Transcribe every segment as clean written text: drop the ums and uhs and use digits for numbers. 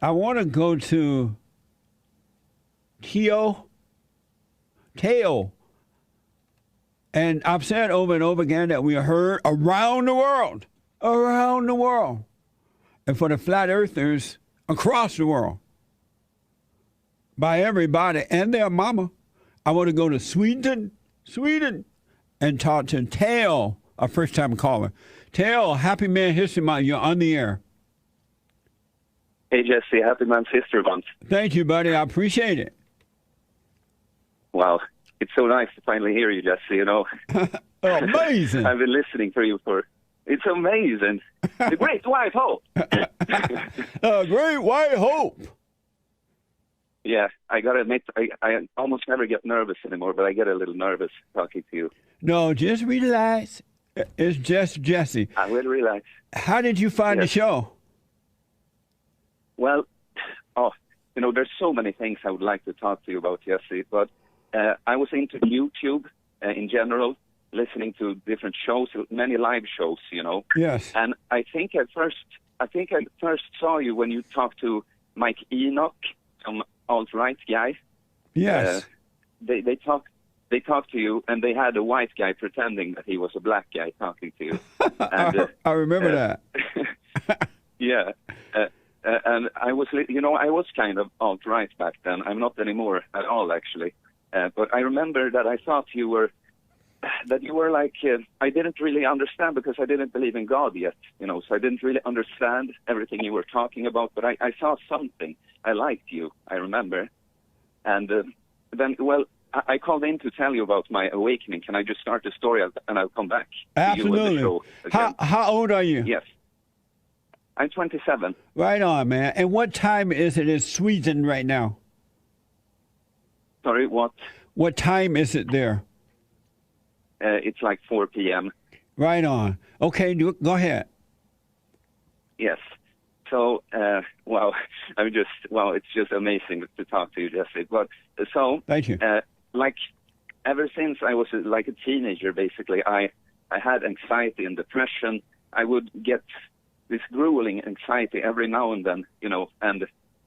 I want to go to Theo. And I've said over and over again that we are heard around the world. And for the flat earthers across the world. By everybody and their mama. I want to go to Sweden, and talk to Theo, a first-time caller. Theo, Happy Man History Month. You're on the air. Hey, Jesse. Happy Man's History Month. Thank you, buddy. I appreciate it. Wow. It's so nice to finally hear you, Jesse, you know. Amazing. I've been listening for you for... It's amazing. The Great White Hope. Great White Hope. Yeah, I got to admit, I almost never get nervous anymore, but I get a little nervous talking to you. No, just relax. It's just Jesse. I will relax. How did you find the show? Well, you know, there's so many things I would like to talk to you about, Jesse, but I was into YouTube in general, listening to different shows, many live shows, you know. Yes. And I think I first saw you when you talked to Mike Enoch, some alt-right guy. Yes. They talked to you, and they had a white guy pretending that he was a black guy talking to you. And, I remember that. Yeah. And I was, you know, I was kind of alt-right back then. I'm not anymore at all, actually. But I remember that I thought you were like, I didn't really understand because I didn't believe in God yet, you know, so I didn't really understand everything you were talking about, but I saw something. I liked you, I remember. And then, well, I called in to tell you about my awakening. Can I just start the story and I'll come back to you with the show again? How old are you? Yes. I'm 27. Right on, man. And what time is it in Sweden right now? Sorry, what? What time is it there? It's like 4 p.m. Right on. Okay, go ahead. Yes. So, it's just amazing to talk to you, Jesse. But so, thank you. Like, ever since I was like a teenager, basically, I had anxiety and depression. I would get this grueling anxiety every now and then, you know, and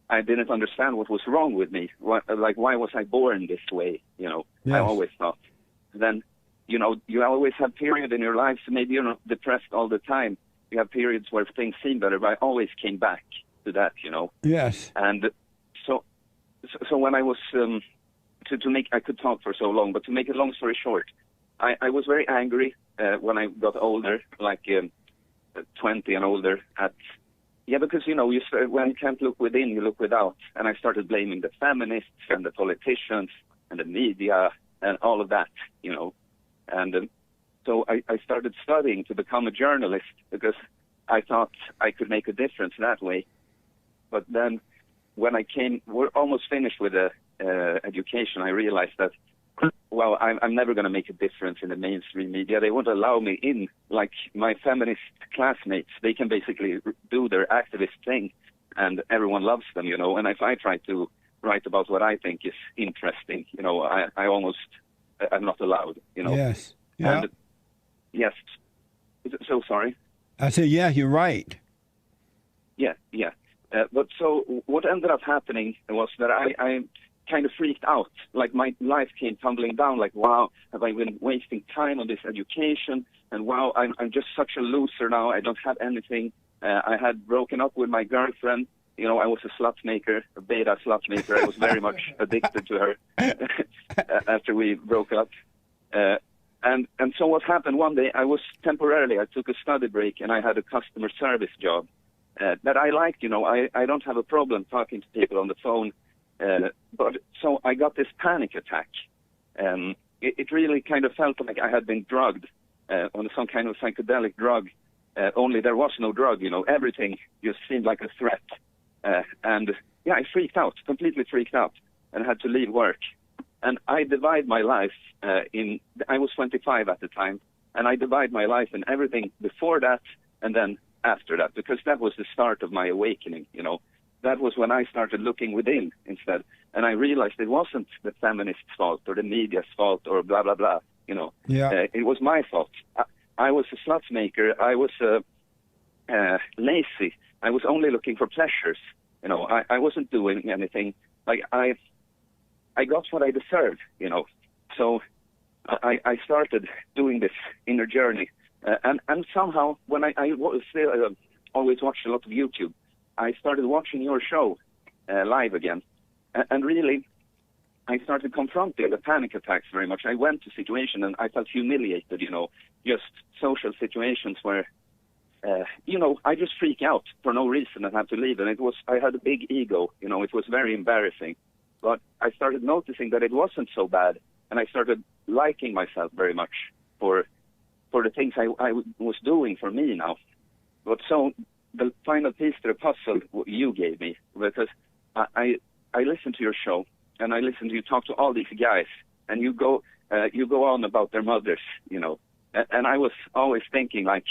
I didn't understand what was wrong with me. Why was I born this way? You know, yes. I always thought. Then, you know, you always have periods in your life, so maybe you're not depressed all the time. You have periods where things seem better, but I always came back to that, you know. Yes. And so when I was, I could talk for so long, but to make a long story short, I was very angry when I got older, like 20 and older because, you know, when you can't look within, you look without. And I started blaming the feminists and the politicians and the media and all of that, you know. And so I started studying to become a journalist because I thought I could make a difference that way. But then when we're almost finished with the education, I realized that, well, I'm never going to make a difference in the mainstream media. They won't allow me in. Like my feminist classmates, they can basically do their activist thing, and everyone loves them, you know. And if I try to write about what I think is interesting, you know, I'm not allowed, you know. Yes. Yeah. And, yes. So sorry. I said, yeah, you're right. Yeah. But so what ended up happening was that I kind of freaked out. Like my life came tumbling down. Like, wow, have I been wasting time on this education? And wow, I'm just such a loser now. I don't have anything. I had broken up with my girlfriend. You know, I was a slut maker, a beta slut maker. I was very much addicted to her after we broke up. And so what happened one day, I took a study break and I had a customer service job that I liked. You know, I don't have a problem talking to people on the phone. But so I got this panic attack. It really kind of felt like I had been drugged on some kind of psychedelic drug. Only there was no drug, you know. Everything just seemed like a threat. And yeah, I freaked out, completely freaked out, and had to leave work. And I divide my life I was 25 at the time, and I divide my life in everything before that and then after that, because that was the start of my awakening, you know. That was when I started looking within instead. And I realized it wasn't the feminists' fault or the media's fault or blah, blah, blah, you know. Yeah. It was my fault. I was a slut maker. I was lazy. I was only looking for pleasures. You know, I wasn't doing anything. Like I got what I deserved, you know. So I started doing this inner journey. And somehow, when I was always watched a lot of YouTube, I started watching your show live again. And really, I started confronting the panic attacks very much. I went to situations and I felt humiliated, you know, just social situations where, you know, I just freak out for no reason and have to leave. And I had a big ego, you know, it was very embarrassing. But I started noticing that it wasn't so bad. And I started liking myself very much for the things I was doing for me now. But so the final piece to the puzzle you gave me, because I listened to your show and I listened to you talk to all these guys, and you go on about their mothers, you know, and I was always thinking, like,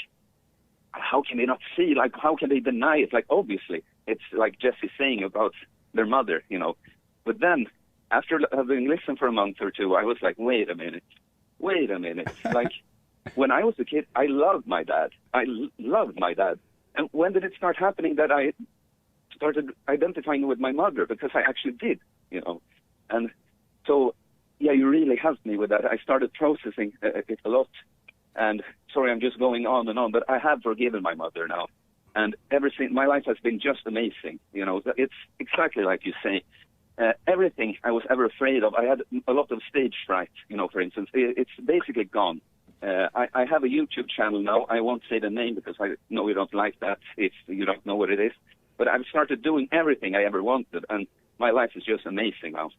how can they not see? Like, how can they deny it? Like, obviously, it's like Jesse saying about their mother, you know. But then, after having listened for a month or two, I was like, wait a minute. Like, when I was a kid, I loved my dad. And when did it start happening that I started identifying with my mother? Because I actually did, you know. And so, yeah, you really helped me with that. I started processing it a lot. And sorry, I'm just going on and on, but I have forgiven my mother now. And everything, my life has been just amazing. You know, it's exactly like you say. Everything I was ever afraid of, I had a lot of stage fright, you know, for instance. It's basically gone. I have a YouTube channel now. I won't say the name because I know you don't like that if you don't know what it is. But I've started doing everything I ever wanted, and my life is just amazing now.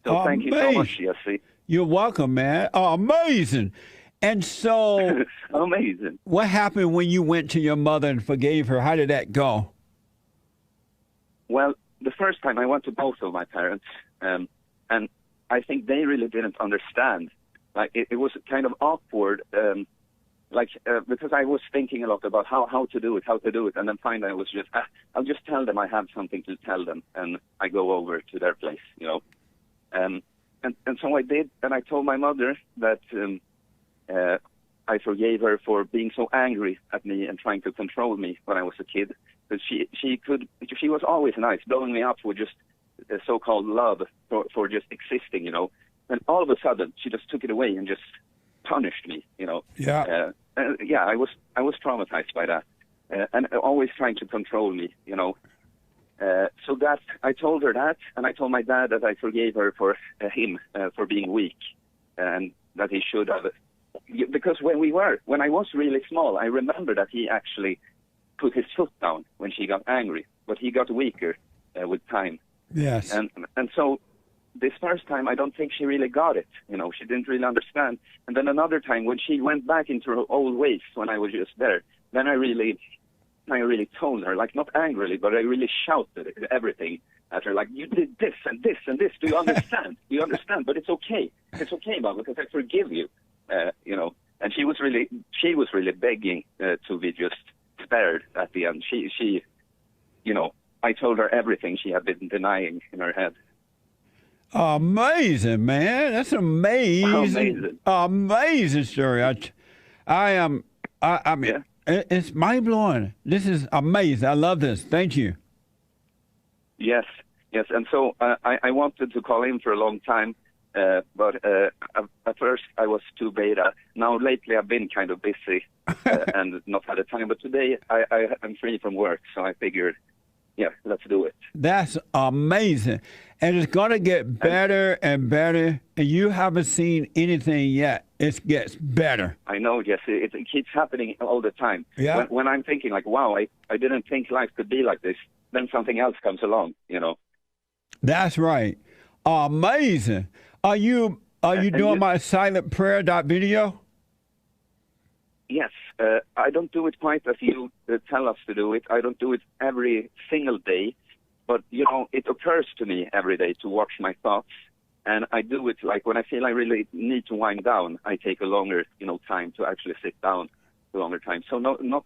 So thank you so much, Jesse. You're welcome, man. Oh, amazing. And so, amazing. What happened when you went to your mother and forgave her? How did that go? Well, the first time I went to both of my parents, and I think they really didn't understand. Like, it was kind of awkward, because I was thinking a lot about how to do it, and then finally I was just, I'll just tell them I have something to tell them, and I go over to their place, you know. And so I did, and I told my mother that I forgave her for being so angry at me and trying to control me when I was a kid. But she was always nice, blowing me up with just so-called love for just existing, you know. And all of a sudden, she just took it away and just punished me, you know. Yeah. I was traumatized by that, and always trying to control me, you know. So that I told her that, and I told my dad that I forgave her for him for being weak, and that he should have. Because when I was really small, I remember that he actually put his foot down when she got angry, but he got weaker with time. Yes. And so this first time, I don't think she really got it. You know, she didn't really understand. And then another time, when she went back into her old ways when I was just there, then I really told her, like, not angrily, but I really shouted everything at her, like, you did this and this and this. Do you understand? Do you understand? But it's okay. It's okay, Mom, because I forgive you. You know, and she was really begging to be just spared at the end. She, you know, I told her everything she had been denying in her head. Amazing, man! That's amazing. Amazing story. I mean, yeah. It's mind blowing. This is amazing. I love this. Thank you. Yes. And so I wanted to call in for a long time, but at first I was too beta. Now lately I've been kind of busy and not had the time. But today I'm free from work, so I figured, yeah, let's do it. That's amazing. And it's going to get better and better. And you haven't seen anything yet. It gets better. I know, Jesse. It keeps happening all the time. Yeah. When I'm thinking, like, wow, I didn't think life could be like this, then something else comes along, you know. That's right. Amazing. Are you doing my silent prayer video? Yes. I don't do it quite as you tell us to do it. I don't do it every single day. But, you know, it occurs to me every day to watch my thoughts. And I do it, like, when I feel I really need to wind down, I take a longer, you know, time to actually sit down a longer time. So not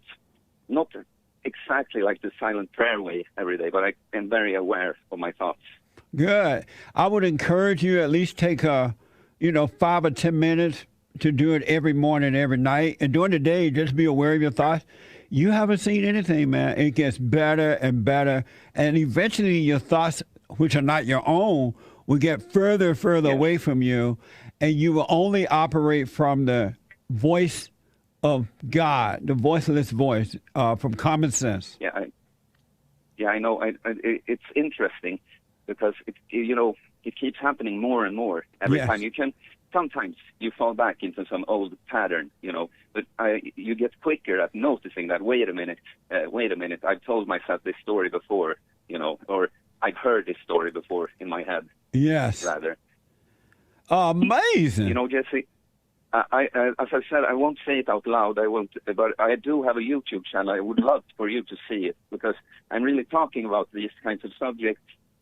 exactly like the silent prayer way every day, but I am very aware of my thoughts. Good. I would encourage you at least take 5 or 10 minutes to do it every morning, every night. And during the day, just be aware of your thoughts. You haven't seen anything, man. It gets better and better. And eventually your thoughts, which are not your own, will get further and further away from you. And you will only operate from the voice of God, the voiceless voice, from common sense. Yeah, I know. It's interesting because, it keeps happening more and more every time. Sometimes you fall back into some old pattern, but you get quicker at noticing that, wait a minute, I've told myself this story before, or I've heard this story before in my head. Yes. Rather. Amazing. Jesse, as I said, I won't say it out loud. I won't, but I do have a YouTube channel. I would love for you to see it because I'm really talking about these kinds of subjects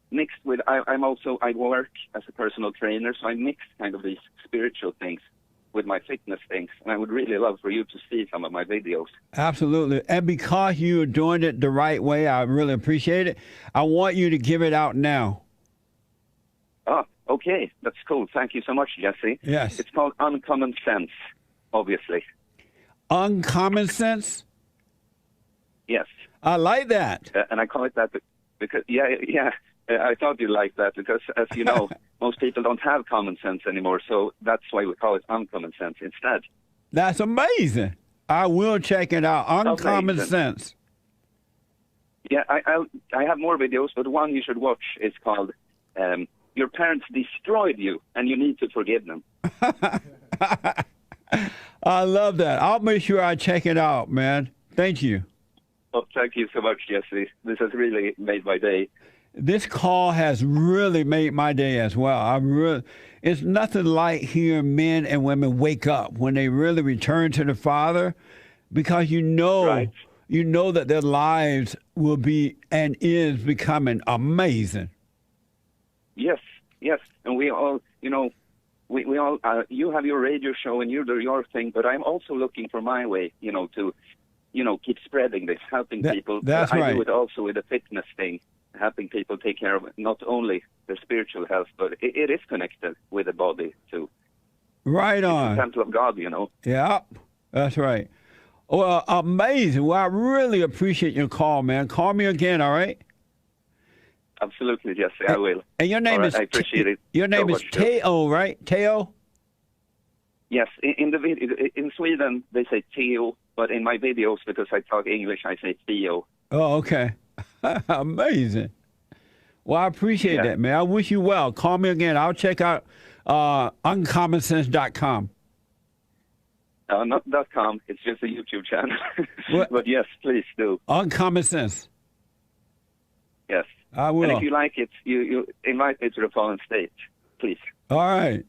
mixed with. I work as a personal trainer, so I mix kind of these spiritual things with my fitness things, and I would really love for you to see some of my videos. Absolutely, and because you're doing it the right way, I really appreciate it. I want you to give it out now. Oh, okay, that's cool. Thank you so much, Jesse. Yes. It's called Uncommon Sense, obviously. Uncommon Sense? Yes. I like that. And I call it that because, I thought you'd like that because, as you know, most people don't have common sense anymore, so that's why we call it Uncommon Sense instead. That's amazing. I will check it out. Uncommon Sense. Yeah, I have more videos, but one you should watch is called Your Parents Destroyed You, and You Need to Forgive Them. I love that. I'll make sure I check it out, man. Thank you. Oh, thank you so much, Jesse. This has really made my day. This call has really made my day as well. It's nothing like hearing men and women wake up when they really return to the Father, because you know that their lives will be and is becoming amazing. Yes, and we all, we all. You have your radio show and you do your thing, but I'm also looking for my way, to, keep spreading this, helping people. That's right. I do it also with the fitness thing. Helping people take care of not only their spiritual health, but it is connected with the body too. Right on. It's the temple of God, Yeah, that's right. Well, amazing. Well, I really appreciate your call, man. Call me again, all right? Absolutely, Jesse. I will. And your name is. I appreciate it. Your name is Theo, right? Theo. Yes. In Sweden they say Theo, but in my videos, because I talk English, I say Theo. Oh, okay. Amazing. Well, I appreciate that, man. I wish you well. Call me again. I'll check out uncommonsense.com. Not .com. It's just a YouTube channel. But yes, please do. Uncommon Sense. Yes. I will. And if you like it, you invite me to the following stage, please. All right.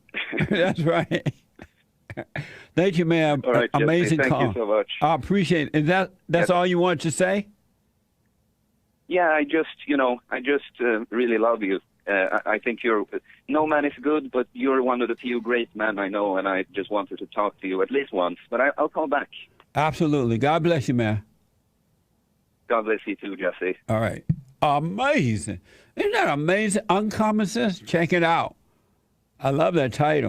That's right. Thank you, man. All right, amazing Jesse, call. Thank you so much. I appreciate it. That's all you want to say? Yeah, I just really love you. I think no man is good, but you're one of the few great men I know, and I just wanted to talk to you at least once. But I'll call back. Absolutely. God bless you, man. God bless you too, Jesse. All right. Amazing. Isn't that amazing? Uncommon Sense? Check it out. I love that title.